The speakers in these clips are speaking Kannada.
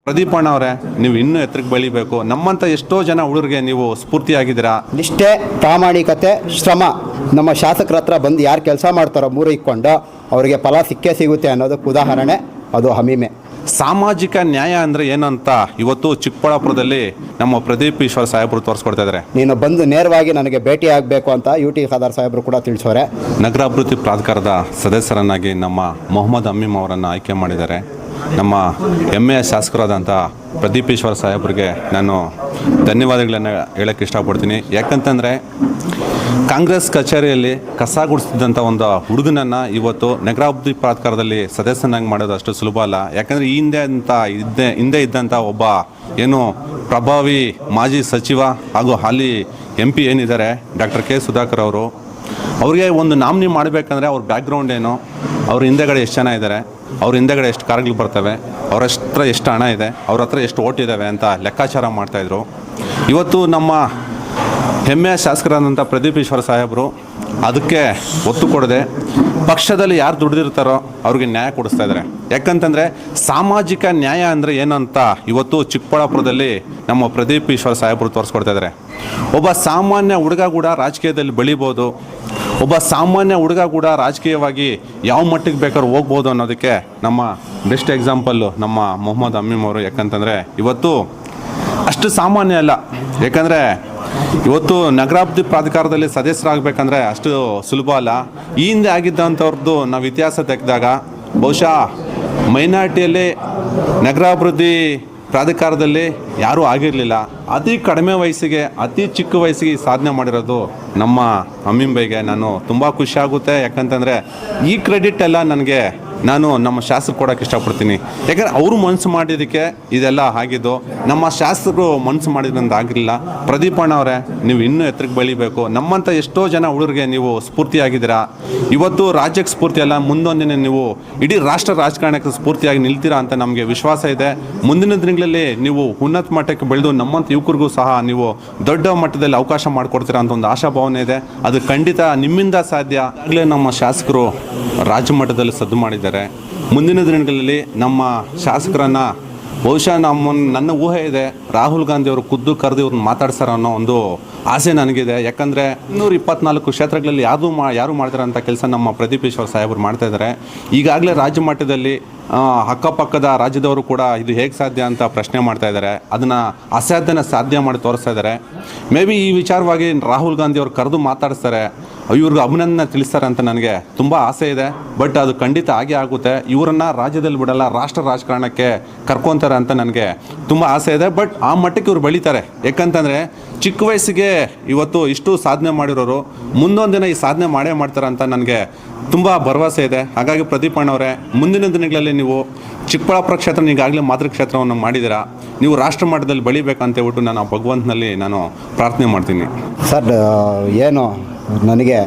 ಪ್ರದೀಪ್ ಅಣ್ಣ ಅವರೇ, ನೀವು ಇನ್ನೂ ಎತ್ತರಕ್ಕೆ ಬೆಳಿಬೇಕು. ನಮ್ಮಂಥ ಎಷ್ಟೋ ಜನ ಹುಡುಗರಿಗೆ ನೀವು ಸ್ಫೂರ್ತಿಯಾಗಿದ್ದೀರಾ. ನಿಷ್ಠೆ, ಪ್ರಾಮಾಣಿಕತೆ, ಶ್ರಮ ನಮ್ಮ ಶಾಸಕರ ಹತ್ರ ಬಂದು ಯಾರು ಕೆಲಸ ಮಾಡ್ತಾರೋ ಮೂರು ಇಕ್ಕೊಂಡು ಅವರಿಗೆ ಫಲ ಸಿಕ್ಕೇ ಸಿಗುತ್ತೆ ಅನ್ನೋದಕ್ಕೆ ಉದಾಹರಣೆ ಅದು ಹಮೀಮೆ. ಸಾಮಾಜಿಕ ನ್ಯಾಯ ಅಂದರೆ ಏನಂತ ಇವತ್ತು ಚಿಕ್ಕಬಳ್ಳಾಪುರದಲ್ಲಿ ನಮ್ಮ ಪ್ರದೀಪ್ ಈಶ್ವರ್ ಸಾಹೇಬರು ತೋರಿಸ್ಕೊಡ್ತಾ ಇದ್ದಾರೆ. ನೀನು ಬಂದು ನೇರವಾಗಿ ನನಗೆ ಭೇಟಿ ಆಗಬೇಕು ಅಂತ UT ಖಾದರ್ ಸಾಹೇಬರು ಕೂಡ ತಿಳಿಸೋರೆ. ನಗರಾಭಿವೃದ್ಧಿ ಪ್ರಾಧಿಕಾರದ ಸದಸ್ಯರನ್ನಾಗಿ ನಮ್ಮ ಮೊಹಮ್ಮದ್ ಅಮೀಮ್ ಅವರನ್ನು ಆಯ್ಕೆ ಮಾಡಿದ್ದಾರೆ. ನಮ್ಮ ಹೆಮ್ಮೆಯ ಶಾಸಕರಾದಂಥ ಪ್ರದೀಪ್ ಈಶ್ವರ್ ಸಾಹೇಬರಿಗೆ ನಾನು ಧನ್ಯವಾದಗಳನ್ನು ಹೇಳೋಕ್ಕೆ ಇಷ್ಟಪಡ್ತೀನಿ. ಯಾಕಂತಂದರೆ ಕಾಂಗ್ರೆಸ್ ಕಚೇರಿಯಲ್ಲಿ ಕಸ ಗುಡಿಸ್ತಿದ್ದಂಥ ಒಂದು ಹುಡುಗನನ್ನು ಇವತ್ತು ನಗರಾಭಿವೃದ್ಧಿ ಪ್ರಾಧಿಕಾರದಲ್ಲಿ ಸದಸ್ಯನಾಗಿ ಮಾಡೋದು ಅಷ್ಟು ಸುಲಭ ಅಲ್ಲ. ಯಾಕಂದರೆ ಈ ಹಿಂದೆ ಇದ್ದಂಥ ಒಬ್ಬ ಏನು ಪ್ರಭಾವಿ ಮಾಜಿ ಸಚಿವ ಹಾಗೂ ಹಾಲಿ MP ಏನಿದ್ದಾರೆ ಡಾಕ್ಟರ್ K ಸುಧಾಕರ್ ಅವರು, ಅವ್ರಿಗೆ ಒಂದು ನಾಮಿನಿ ಮಾಡಬೇಕಂದ್ರೆ ಅವ್ರ ಬ್ಯಾಕ್ಗ್ರೌಂಡ್ ಏನು, ಅವ್ರ ಹಿಂದೆಗಡೆ ಎಷ್ಟು ಜನ ಇದ್ದಾರೆ, ಅವ್ರ ಹಿಂದೆಗಡೆ ಎಷ್ಟು ಕಾರ್ಗಳು ಬರ್ತವೆ, ಅವ್ರ ಹತ್ರ ಎಷ್ಟು ಹಣ ಇದೆ, ಅವ್ರ ಹತ್ರ ಎಷ್ಟು ಓಟ್ ಇದ್ದಾವೆ ಅಂತ ಲೆಕ್ಕಾಚಾರ ಮಾಡ್ತಾಯಿದ್ರು. ಇವತ್ತು ನಮ್ಮ ಹೆಮ್ಮೆಯ ಶಾಸಕರಾದಂಥ ಪ್ರದೀಪ್ ಈಶ್ವರ್ ಸಾಹೇಬರು ಅದಕ್ಕೆ ಒತ್ತು ಕೊಡದೆ ಪಕ್ಷದಲ್ಲಿ ಯಾರು ದುಡಿದಿರ್ತಾರೋ ಅವ್ರಿಗೆ ನ್ಯಾಯ ಕೊಡಿಸ್ತಾ ಇದ್ದಾರೆ. ಯಾಕಂತಂದರೆ ಸಾಮಾಜಿಕ ನ್ಯಾಯ ಅಂದರೆ ಏನಂತ ಇವತ್ತು ಚಿಕ್ಕಬಳ್ಳಾಪುರದಲ್ಲಿ ನಮ್ಮ ಪ್ರದೀಪ್ ಈಶ್ವರ್ ಸಾಹೇಬರು ತೋರಿಸ್ಕೊಡ್ತಾ ಇದ್ದಾರೆ. ಒಬ್ಬ ಸಾಮಾನ್ಯ ಹುಡುಗ ಕೂಡ ರಾಜಕೀಯದಲ್ಲಿ ಬೆಳಿಬೋದು, ಒಬ್ಬ ಸಾಮಾನ್ಯ ಹುಡುಗ ಕೂಡ ರಾಜಕೀಯವಾಗಿ ಯಾವ ಮಟ್ಟಿಗೆ ಬೇಕಾದ್ರೂ ಹೋಗ್ಬೋದು ಅನ್ನೋದಕ್ಕೆ ನಮ್ಮ ಬೆಸ್ಟ್ ಎಕ್ಸಾಂಪಲ್ಲು ನಮ್ಮ ಮೊಹಮ್ಮದ್ ಅಮೀಮ್ ಅವರು. ಯಾಕಂತಂದರೆ ಇವತ್ತು ಅಷ್ಟು ಸಾಮಾನ್ಯ ಅಲ್ಲ. ಯಾಕಂದರೆ ಇವತ್ತು ನಗರಾಭಿವೃದ್ಧಿ ಪ್ರಾಧಿಕಾರದಲ್ಲಿ ಸದಸ್ಯರಾಗಬೇಕಂದ್ರೆ ಅಷ್ಟು ಸುಲಭ ಅಲ್ಲ. ಈ ಹಿಂದೆ ಆಗಿದ್ದಂಥವ್ರದ್ದು ನಾವು ಇತಿಹಾಸ ತೆಗೆದಾಗ ಬಹುಶಃ ಮೈನಾರಿಟಿಯಲ್ಲಿ ನಗರಾಭಿವೃದ್ಧಿ ಪ್ರಾಧಿಕಾರದಲ್ಲಿ ಯಾರೂ ಆಗಿರಲಿಲ್ಲ. ಅತಿ ಕಡಿಮೆ ವಯಸ್ಸಿಗೆ, ಅತಿ ಚಿಕ್ಕ ವಯಸ್ಸಿಗೆ ಸಾಧನೆ ಮಾಡಿರೋದು ನಮ್ಮ ಅಮೀಮ್ ಬೈಗೆ ನಾನು ತುಂಬ ಖುಷಿಯಾಗುತ್ತೆ. ಯಾಕಂತಂದರೆ ಈ ಕ್ರೆಡಿಟ್ ಎಲ್ಲ ನಾನು ನಮ್ಮ ಶಾಸಕರು ಕೊಡೋಕ್ಕೆ ಇಷ್ಟಪಡ್ತೀನಿ. ಯಾಕಂದರೆ ಅವರು ಮನಸ್ಸು ಮಾಡಿದ್ದಕ್ಕೆ ಇದೆಲ್ಲ ಆಗಿದ್ದು, ನಮ್ಮ ಶಾಸಕರು ಮನಸ್ಸು ಮಾಡಿದ್ರಿಂದ ಆಗಿರಲಿಲ್ಲ. ಪ್ರದೀಪ್ ಅಣ್ಣ ಅವರೇ, ನೀವು ಇನ್ನೂ ಎತ್ತರಕ್ಕೆ ಬೆಳಿಬೇಕು. ನಮ್ಮಂಥ ಎಷ್ಟೋ ಜನ ಹುಡುಗರಿಗೆ ನೀವು ಸ್ಫೂರ್ತಿಯಾಗಿದ್ದೀರಾ. ಇವತ್ತು ರಾಜ್ಯಕ್ಕೆ ಸ್ಫೂರ್ತಿ ಅಲ್ಲ, ಮುಂದೊಂದಿನ ನೀವು ಇಡೀ ರಾಷ್ಟ್ರ ರಾಜಕಾರಣಕ್ಕೆ ಸ್ಫೂರ್ತಿಯಾಗಿ ನಿಲ್ತೀರಾ ಅಂತ ನಮಗೆ ವಿಶ್ವಾಸ ಇದೆ. ಮುಂದಿನ ದಿನಗಳಲ್ಲಿ ನೀವು ಉನ್ನತ ಮಟ್ಟಕ್ಕೆ ಬೆಳೆದು ನಮ್ಮಂಥ ಯುವಕರಿಗೂ ಸಹ ನೀವು ದೊಡ್ಡ ಮಟ್ಟದಲ್ಲಿ ಅವಕಾಶ ಮಾಡಿಕೊಡ್ತೀರಾ ಅಂತ ಒಂದು ಆಶಾಭಾವನೆ ಇದೆ. ಅದು ಖಂಡಿತ ನಿಮ್ಮಿಂದ ಸಾಧ್ಯ. ಆಗಲೇ ನಮ್ಮ ಶಾಸಕರು ರಾಜ್ಯ ಮಟ್ಟದಲ್ಲಿ ಸದ್ದು ಮಾಡಿದ್ದಾರೆ. ಮುಂದಿನ ದಿನಗಳಲ್ಲಿ ನಮ್ಮ ಶಾಸಕರನ್ನು ಬಹುಶಃ ನನ್ನ ಊಹೆ ಇದೆ, ರಾಹುಲ್ ಗಾಂಧಿ ಅವರು ಖುದ್ದು ಕರೆದು ಇವ್ರನ್ನ ಮಾತಾಡ್ಸಾರ ಅನ್ನೋ ಒಂದು ಆಸೆ ನನಗಿದೆ. ಯಾಕಂದರೆ 224 ಕ್ಷೇತ್ರಗಳಲ್ಲಿ ಯಾರು ಮಾಡ್ತಾರಂಥ ಕೆಲಸ ನಮ್ಮ ಪ್ರದೀಪ್ ಈಶ್ವರ್ ಸಾಹೇಬರು ಮಾಡ್ತಾ ಇದ್ದಾರೆ. ಈಗಾಗಲೇ ರಾಜ್ಯ ಮಟ್ಟದಲ್ಲಿ ಅಕ್ಕಪಕ್ಕದ ರಾಜ್ಯದವರು ಕೂಡ ಇದು ಹೇಗೆ ಸಾಧ್ಯ ಅಂತ ಪ್ರಶ್ನೆ ಮಾಡ್ತಾ ಇದ್ದಾರೆ. ಅದನ್ನು ಅಸಾಧ್ಯನ ಸಾಧ್ಯ ಮಾಡಿ ತೋರಿಸ್ತಾ ಇದ್ದಾರೆ. ಮೇ ಬಿ ಈ ವಿಚಾರವಾಗಿ ರಾಹುಲ್ ಗಾಂಧಿ ಅವರು ಕರೆದು ಮಾತಾಡಿಸ್ತಾರೆ, ಇವ್ರಿಗೆ ಅಭಿನಂದನೆ ತಿಳಿಸ್ತಾರೆ ಅಂತ ನನಗೆ ತುಂಬ ಆಸೆ ಇದೆ. ಬಟ್ ಅದು ಖಂಡಿತ ಆಗೇ ಆಗುತ್ತೆ. ಇವರನ್ನು ರಾಜ್ಯದಲ್ಲಿ ಬಿಡಲ್ಲ, ರಾಷ್ಟ್ರ ರಾಜಕಾರಣಕ್ಕೆ ಕರ್ಕೊತಾರೆ ಅಂತ ನನಗೆ ತುಂಬ ಆಸೆ ಇದೆ. ಬಟ್ ಆ ಮಟ್ಟಕ್ಕೆ ಇವ್ರು ಬೆಳೀತಾರೆ. ಯಾಕಂತಂದರೆ ಚಿಕ್ಕ ವಯಸ್ಸಿಗೆ ಇವತ್ತು ಇಷ್ಟು ಸಾಧನೆ ಮಾಡಿರೋರು ಮುಂದೊಂದು ದಿನ ಈ ಸಾಧನೆ ಮಾಡೇ ಮಾಡ್ತಾರೆ ಅಂತ ನನಗೆ ತುಂಬ ಭರವಸೆ ಇದೆ. ಹಾಗಾಗಿ ಪ್ರದೀಪ್ ಅಣ್ಣವರೇ, ಮುಂದಿನ ದಿನಗಳಲ್ಲಿ ನೀವು ಚಿಕ್ಕಬಳ್ಳಾಪುರ ಕ್ಷೇತ್ರ ಈಗಾಗಲೇ ಮಾತೃ ಕ್ಷೇತ್ರವನ್ನು ಮಾಡಿದ್ದೀರಾ, ನೀವು ರಾಷ್ಟ್ರ ಮಟ್ಟದಲ್ಲಿ ಬೆಳಿಬೇಕಂತ ಹೇಳ್ಬಿಟ್ಟು ನಾನು ಭಗವಂತನಲ್ಲಿ ನಾನು ಪ್ರಾರ್ಥನೆ ಮಾಡ್ತೀನಿ. ಸರ್, ಏನು ನನಗೆ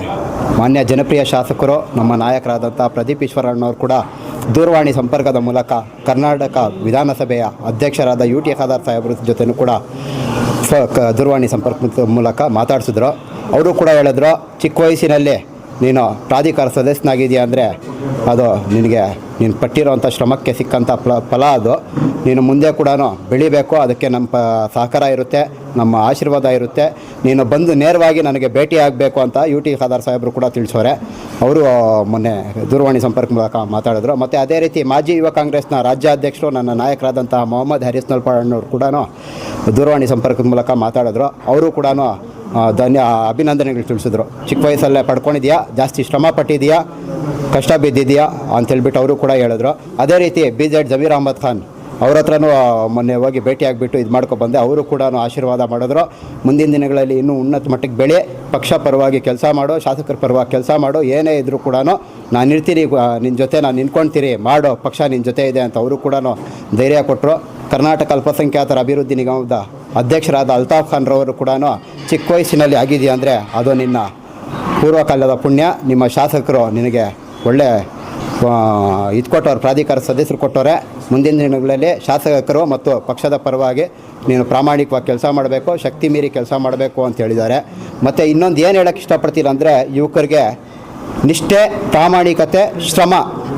ಮಾನ್ಯ ಜನಪ್ರಿಯ ಶಾಸಕರು ನಮ್ಮ ನಾಯಕರಾದಂಥ ಪ್ರದೀಪ್ ಈಶ್ವರಣ್ಣವರು ಕೂಡ ದೂರವಾಣಿ ಸಂಪರ್ಕದ ಮೂಲಕ ಕರ್ನಾಟಕ ವಿಧಾನಸಭೆಯ ಅಧ್ಯಕ್ಷರಾದ UT ಖಾದರ್ ಸಾಹೇಬ್ರ ಜೊತೆನೂ ಕೂಡ ದೂರವಾಣಿ ಸಂಪರ್ಕದ ಮೂಲಕ ಮಾತಾಡಿಸಿದ್ರು. ಅವರು ಕೂಡ ಹೇಳಿದ್ರು, ಚಿಕ್ಕ ವಯಸ್ಸಿನಲ್ಲಿ ನೀನು ಪ್ರಾಧಿಕಾರ ಸದಸ್ಯನಾಗಿದೆಯಾ ಅಂದರೆ ಅದು ನೀನು ಪಟ್ಟಿರೋವಂಥ ಶ್ರಮಕ್ಕೆ ಸಿಕ್ಕಂಥ ಫಲ ಅದು. ನೀನು ಮುಂದೆ ಕೂಡ ಬೆಳಿಬೇಕು, ಅದಕ್ಕೆ ನಮ್ಮ ಸಹಕಾರ ಇರುತ್ತೆ, ನಮ್ಮ ಆಶೀರ್ವಾದ ಇರುತ್ತೆ. ನೀನು ಬಂದು ನೇರವಾಗಿ ನನಗೆ ಭೇಟಿ ಆಗಬೇಕು ಅಂತ UT ಖಾದರ್ ಸಾಹೇಬರು ಕೂಡ ತಿಳಿಸೋರೆ. ಅವರು ಮೊನ್ನೆ ದೂರವಾಣಿ ಸಂಪರ್ಕ ಮೂಲಕ ಮಾತಾಡಿದ್ರು. ಮತ್ತು ಅದೇ ರೀತಿ ಮಾಜಿ ಯುವ ಕಾಂಗ್ರೆಸ್ನ ರಾಜ್ಯಾಧ್ಯಕ್ಷರು ನನ್ನ ನಾಯಕರಾದಂಥ ಮೊಹಮ್ಮದ್ ಹರೀಸ್ ನಲ್ಪಾಡಣ್ಣವ್ರು ಕೂಡ ದೂರವಾಣಿ ಸಂಪರ್ಕದ ಮೂಲಕ ಮಾತಾಡಿದ್ರು. ಅವರು ಕೂಡ ಅಭಿನಂದನೆಗಳು ತಿಳಿಸಿದ್ರು. ಚಿಕ್ಕ ವಯಸ್ಸಲ್ಲೇ ಪಡ್ಕೊಂಡಿದ್ಯಾ, ಜಾಸ್ತಿ ಶ್ರಮ ಪಟ್ಟಿದೆಯಾ, ಕಷ್ಟ ಬಿದ್ದಿದೆಯಾ ಅಂತೇಳ್ಬಿಟ್ಟು ಅವರು ಕೂಡ ಹೇಳಿದ್ರು. ಅದೇ ರೀತಿ BZ ಜಮೀರ್ ಅಹಮದ್ ಖಾನ್ ಅವ್ರ ಹತ್ರನೂ ಮೊನ್ನೆ ಹೋಗಿ ಭೇಟಿ ಆಗಿಬಿಟ್ಟು ಇದು ಮಾಡ್ಕೊಬಂದೆ. ಅವರು ಕೂಡ ಆಶೀರ್ವಾದ ಮಾಡಿದ್ರು. ಮುಂದಿನ ದಿನಗಳಲ್ಲಿ ಇನ್ನೂ ಉನ್ನತ ಮಟ್ಟಕ್ಕೆ ಬೆಳೆ, ಪಕ್ಷ ಪರವಾಗಿ ಕೆಲಸ ಮಾಡು, ಶಾಸಕರ ಪರವಾಗಿ ಕೆಲಸ ಮಾಡು, ಏನೇ ಇದ್ದರೂ ಕೂಡ ನಾನು ಇರ್ತೀನಿ, ನಿನ್ನ ಜೊತೆ ನಾನು ನಿಂತ್ಕೊಳ್ತೀರಿ, ಮಾಡೋ, ಪಕ್ಷ ನಿನ್ನ ಜೊತೆ ಇದೆ ಅಂತ ಅವರು ಕೂಡ ಧೈರ್ಯ ಕೊಟ್ಟರು. ಕರ್ನಾಟಕ ಅಲ್ಪಸಂಖ್ಯಾತರ ಅಭಿವೃದ್ಧಿ ನಿಗಮದ ಅಧ್ಯಕ್ಷರಾದ ಅಲ್ತಾಫ್ ಖಾನ್ರವರು ಕೂಡ ಚಿಕ್ಕ ವಯಸ್ಸಿನಲ್ಲಿ ಆಗಿದೆಯಾ ಅಂದರೆ ಅದು ನಿನ್ನ ಪೂರ್ವಕಾಲದ ಪುಣ್ಯ. ನಿಮ್ಮ ಶಾಸಕರು ನಿನಗೆ ಒಳ್ಳೆ ಇದು ಕೊಟ್ಟವ್ರು, ಪ್ರಾಧಿಕಾರ ಸದಸ್ಯರು ಕೊಟ್ಟವ್ರೆ. ಮುಂದಿನ ದಿನಗಳಲ್ಲಿ ಶಾಸಕರು ಮತ್ತು ಪಕ್ಷದ ಪರವಾಗಿ ನೀನು ಪ್ರಾಮಾಣಿಕವಾಗಿ ಕೆಲಸ ಮಾಡಬೇಕು, ಶಕ್ತಿ ಮೀರಿ ಕೆಲಸ ಮಾಡಬೇಕು ಅಂತ ಹೇಳಿದ್ದಾರೆ. ಮತ್ತು ಇನ್ನೊಂದು ಏನು ಹೇಳೋಕ್ಕೆ ಇಷ್ಟಪಡ್ತಿಲ್ಲ ಅಂದರೆ, ಯುವಕರಿಗೆ ನಿಷ್ಠೆ, ಪ್ರಾಮಾಣಿಕತೆ, ಶ್ರಮ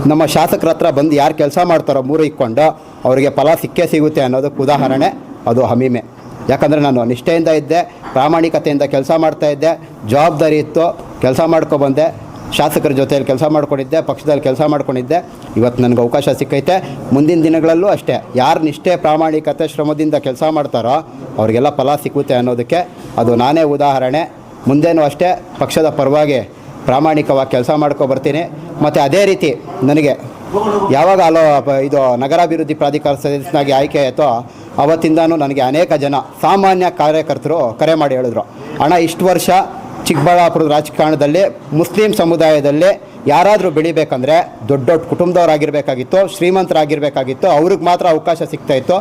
ನಮ್ಮ ಶಾಸಕರ ಹತ್ರ ಬಂದು ಯಾರು ಕೆಲಸ ಮಾಡ್ತಾರೋ ಮೂರು ಇಕ್ಕೊಂಡು ಅವರಿಗೆ ಫಲ ಸಿಕ್ಕೇ ಸಿಗುತ್ತೆ ಅನ್ನೋದಕ್ಕೆ ಉದಾಹರಣೆ ಅದು ಹಮೀಮೆ. ಯಾಕಂದರೆ ನಾನು ನಿಷ್ಠೆಯಿಂದ ಇದ್ದೆ, ಪ್ರಾಮಾಣಿಕತೆಯಿಂದ ಕೆಲಸ ಮಾಡ್ತಾಯಿದ್ದೆ, ಜವಾಬ್ದಾರಿ ಇತ್ತು, ಕೆಲಸ ಮಾಡ್ಕೊಬಂದೆ, ಶಾಸಕರ ಜೊತೆಯಲ್ಲಿ ಕೆಲಸ ಮಾಡ್ಕೊಂಡಿದ್ದೆ, ಪಕ್ಷದಲ್ಲಿ ಕೆಲಸ ಮಾಡ್ಕೊಂಡಿದ್ದೆ. ಇವತ್ತು ನನಗೆ ಅವಕಾಶ ಸಿಕ್ಕೈತೆ. ಮುಂದಿನ ದಿನಗಳಲ್ಲೂ ಅಷ್ಟೇ, ಯಾರು ನಿಷ್ಠೆ ಪ್ರಾಮಾಣಿಕತೆ ಶ್ರಮದಿಂದ ಕೆಲಸ ಮಾಡ್ತಾರೋ ಅವರಿಗೆಲ್ಲ ಫಲ ಸಿಕ್ಕುತ್ತೆ ಅನ್ನೋದಕ್ಕೆ ಅದು ನಾನೇ ಉದಾಹರಣೆ. ಮುಂದೇನೂ ಅಷ್ಟೇ ಪಕ್ಷದ ಪರವಾಗಿ ಪ್ರಾಮಾಣಿಕವಾಗಿ ಕೆಲಸ ಮಾಡ್ಕೊಬರ್ತೀನಿ. ಮತ್ತು ಅದೇ ರೀತಿ ನನಗೆ ಯಾವಾಗ ಇದು ನಗರಾಭಿವೃದ್ಧಿ ಪ್ರಾಧಿಕಾರ ಸದಸ್ಯನಾಗಿ ಆಯ್ಕೆ ಆಯಿತೋ ಅವತ್ತಿಂದನೂ ನನಗೆ ಅನೇಕ ಜನ ಸಾಮಾನ್ಯ ಕಾರ್ಯಕರ್ತರು ಕರೆ ಮಾಡಿ ಹೇಳಿದ್ರು, ಅಣ್ಣ ಇಷ್ಟು ವರ್ಷ ಚಿಕ್ಕಬಳ್ಳಾಪುರದ ರಾಜಕಾರಣದಲ್ಲಿ ಮುಸ್ಲಿಂ ಸಮುದಾಯದಲ್ಲಿ ಯಾರಾದರೂ ಬೆಳಿಬೇಕಂದ್ರೆ ದೊಡ್ಡ ದೊಡ್ಡ ಕುಟುಂಬದವರಾಗಿರಬೇಕಾಗಿತ್ತು, ಶ್ರೀಮಂತರಾಗಿರಬೇಕಾಗಿತ್ತು, ಅವ್ರಿಗೆ ಮಾತ್ರ ಅವಕಾಶ ಸಿಗ್ತಾಯಿತ್ತು.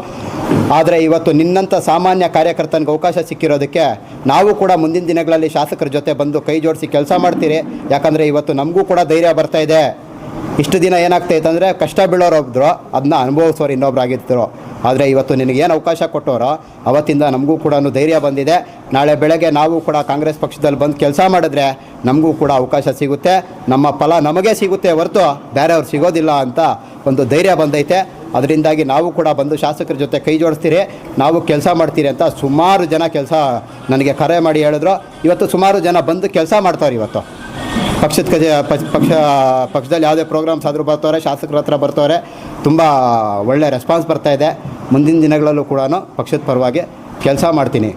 ಆದರೆ ಇವತ್ತು ನಿನ್ನಂಥ ಸಾಮಾನ್ಯ ಕಾರ್ಯಕರ್ತನಿಗೆ ಅವಕಾಶ ಸಿಕ್ಕಿರೋದಕ್ಕೆ ನಾವು ಕೂಡ ಮುಂದಿನ ದಿನಗಳಲ್ಲಿ ಶಾಸಕರ ಜೊತೆ ಬಂದು ಕೈ ಜೋಡಿಸಿ ಕೆಲಸ ಮಾಡ್ತೀರಿ. ಯಾಕಂದರೆ ಇವತ್ತು ನಮಗೂ ಕೂಡ ಧೈರ್ಯ ಬರ್ತಾಯಿದೆ. ಇಷ್ಟು ದಿನ ಏನಾಗ್ತಾಯಿತ್ತು ಅಂದರೆ ಕಷ್ಟ ಬೀಳೋರೊಬ್ರು ಅದನ್ನ ಅನುಭವಿಸೋರು ಇನ್ನೊಬ್ರಾಗಿದ್ದರು. ಆದರೆ ಇವತ್ತು ನಿನಗೇನು ಅವಕಾಶ ಕೊಟ್ಟೋರೋ ಅವತ್ತಿಂದ ನಮಗೂ ಕೂಡ ಧೈರ್ಯ ಬಂದಿದೆ. ನಾಳೆ ಬೆಳಗ್ಗೆ ನಾವು ಕೂಡ ಕಾಂಗ್ರೆಸ್ ಪಕ್ಷದಲ್ಲಿ ಬಂದು ಕೆಲಸ ಮಾಡಿದ್ರೆ ನಮಗೂ ಕೂಡ ಅವಕಾಶ ಸಿಗುತ್ತೆ, ನಮ್ಮ ಫಲ ನಮಗೇ ಸಿಗುತ್ತೆ ಹೊರತು ಬೇರೆಯವ್ರು ಸಿಗೋದಿಲ್ಲ ಅಂತ ಒಂದು ಧೈರ್ಯ ಬಂದೈತೆ. ಅದರಿಂದಾಗಿ ನಾವು ಕೂಡ ಬಂದು ಶಾಸಕರ ಜೊತೆ ಕೈ ಜೋಡಿಸ್ತೀರಿ, ನಾವು ಕೆಲಸ ಮಾಡ್ತೀರಿ ಅಂತ ಸುಮಾರು ಜನ ನನಗೆ ಕರೆ ಮಾಡಿ ಹೇಳಿದ್ರು. ಇವತ್ತು ಸುಮಾರು ಜನ ಬಂದು ಕೆಲಸ ಮಾಡ್ತಾರೆ. ಇವತ್ತು ಪಕ್ಷದಲ್ಲಿ ಯಾವುದೇ ಪ್ರೋಗ್ರಾಮ್ಸ್ ಆದರೂ ಬರ್ತಾರೆ, ಶಾಸಕರ ಹತ್ರ ಬರ್ತಾರೆ, ತುಂಬ ಒಳ್ಳೆ ರೆಸ್ಪಾನ್ಸ್ ಬರ್ತಾಯಿದೆ. ಮುಂದಿನ ದಿನಗಳಲ್ಲೂ ಕೂಡ ಪಕ್ಷದ ಪರವಾಗಿ ಕೆಲಸ ಮಾಡ್ತೀನಿ.